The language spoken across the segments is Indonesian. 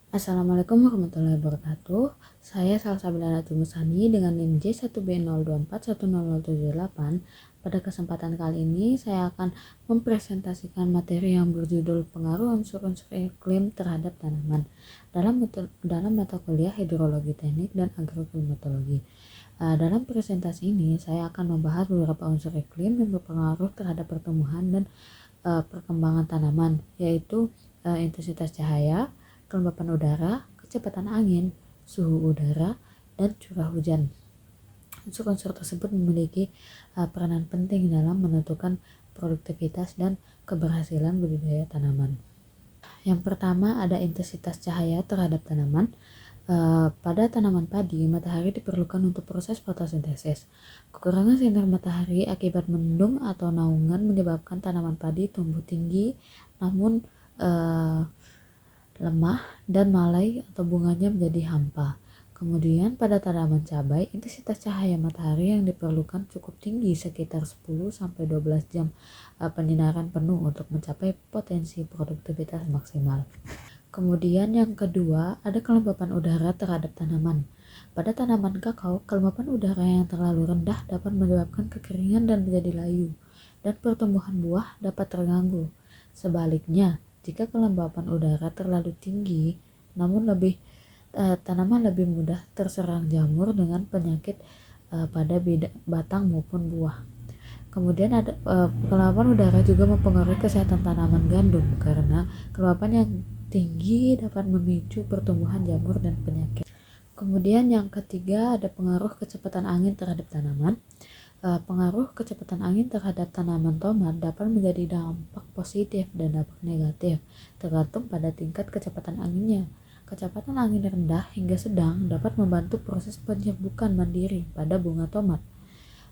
Assalamualaikum warahmatullahi wabarakatuh. Saya Salsabila Musani dengan NIM J1B02410078. Pada kesempatan kali ini saya akan mempresentasikan materi yang berjudul pengaruh unsur-unsur iklim terhadap tanaman dalam mata kuliah hidrologi teknik dan agroklimatologi. Dalam presentasi ini saya akan membahas beberapa unsur iklim yang berpengaruh terhadap pertumbuhan dan perkembangan tanaman, yaitu intensitas cahaya, kelembapan udara, kecepatan angin, suhu udara, dan curah hujan. Unsur-unsur tersebut memiliki peranan penting dalam menentukan produktivitas dan keberhasilan budidaya tanaman. Yang pertama ada intensitas cahaya terhadap tanaman. Pada tanaman padi, matahari diperlukan untuk proses fotosintesis. Kekurangan sinar matahari akibat mendung atau naungan menyebabkan tanaman padi tumbuh tinggi namun lemah dan malai atau bunganya menjadi hampa. Kemudian pada tanaman cabai, intensitas cahaya matahari yang diperlukan cukup tinggi, sekitar 10-12 jam penyinaran penuh untuk mencapai potensi produktivitas maksimal. Kemudian yang kedua ada kelembapan udara terhadap tanaman. Pada tanaman kakao, kelembapan udara yang terlalu rendah dapat menyebabkan kekeringan dan menjadi layu, dan pertumbuhan buah dapat terganggu. Sebaliknya, jika kelembapan udara terlalu tinggi, namun tanaman lebih mudah terserang jamur dengan penyakit pada batang maupun buah. Kemudian ada kelembapan udara juga mempengaruhi kesehatan tanaman gandum karena kelembapan yang tinggi dapat memicu pertumbuhan jamur dan penyakit. Kemudian yang ketiga ada pengaruh kecepatan angin terhadap tanaman. Pengaruh kecepatan angin terhadap tanaman tomat dapat menjadi dampak positif dan dampak negatif, tergantung pada tingkat kecepatan anginnya. Kecepatan angin rendah hingga sedang dapat membantu proses penyerbukan mandiri pada bunga tomat,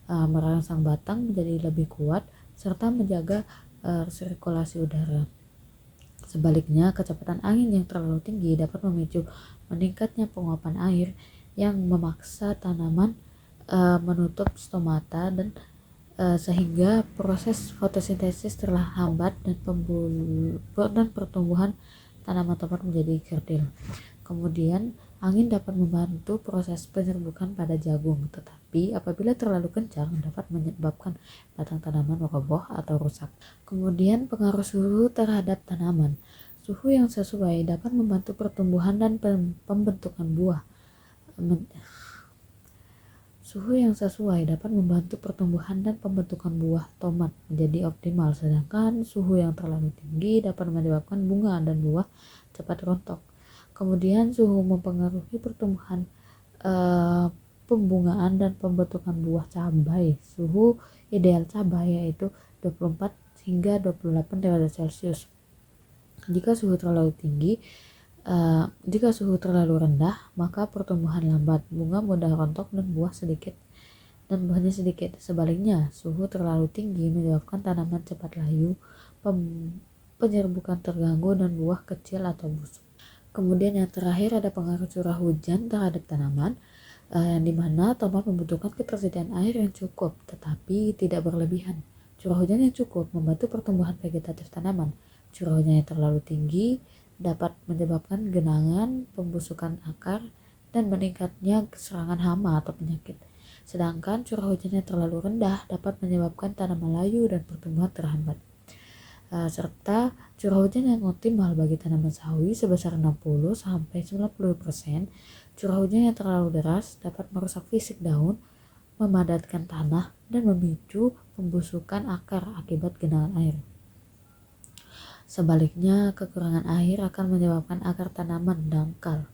merangsang batang menjadi lebih kuat, serta menjaga sirkulasi udara. Sebaliknya, kecepatan angin yang terlalu tinggi dapat memicu meningkatnya penguapan air yang memaksa tanaman menutup stomata dan sehingga proses fotosintesis terhambat dan pertumbuhan tanaman tomat menjadi kerdil. Kemudian angin dapat membantu proses penyerbukan pada jagung, tetapi apabila terlalu kencang dapat menyebabkan batang tanaman roboh atau rusak. Kemudian pengaruh suhu terhadap tanaman. Suhu yang sesuai dapat membantu pertumbuhan dan pembentukan buah. Suhu yang sesuai dapat membantu pertumbuhan dan pembentukan buah tomat menjadi optimal, sedangkan suhu yang terlalu tinggi dapat menyebabkan bunga dan buah cepat rontok. Kemudian suhu mempengaruhi pertumbuhan, pembungaan dan pembentukan buah cabai. Suhu ideal cabai yaitu 24 hingga 28 derajat Celcius. Jika suhu terlalu rendah, maka pertumbuhan lambat, bunga mudah rontok dan buahnya sedikit. Sebaliknya, suhu terlalu tinggi menyebabkan tanaman cepat layu, penyerbukan terganggu dan buah kecil atau busuk. Kemudian yang terakhir ada pengaruh curah hujan terhadap tanaman, yang dimana tomat membutuhkan ketersediaan air yang cukup tetapi tidak berlebihan. Curah hujan yang cukup membantu pertumbuhan vegetatif tanaman. Curah hujan yang terlalu tinggi dapat menyebabkan genangan, pembusukan akar, dan meningkatnya serangan hama atau penyakit. Sedangkan curah hujan yang terlalu rendah dapat menyebabkan tanaman layu dan pertumbuhan terhambat. Serta curah hujan yang optimal bagi tanaman sawi sebesar 60-90%. Curah hujan yang terlalu deras dapat merusak fisik daun, memadatkan tanah, dan memicu pembusukan akar akibat genangan air. Sebaliknya, kekurangan air akan menyebabkan akar tanaman dangkal.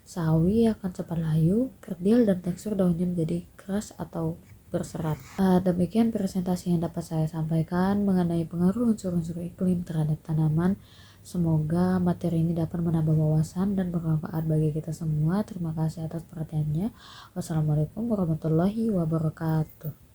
Sawi akan cepat layu, kerdil, dan tekstur daunnya menjadi keras atau berserat. Demikian presentasi yang dapat saya sampaikan mengenai pengaruh unsur-unsur iklim terhadap tanaman. Semoga materi ini dapat menambah wawasan dan bermanfaat bagi kita semua. Terima kasih atas perhatiannya. Wassalamualaikum warahmatullahi wabarakatuh.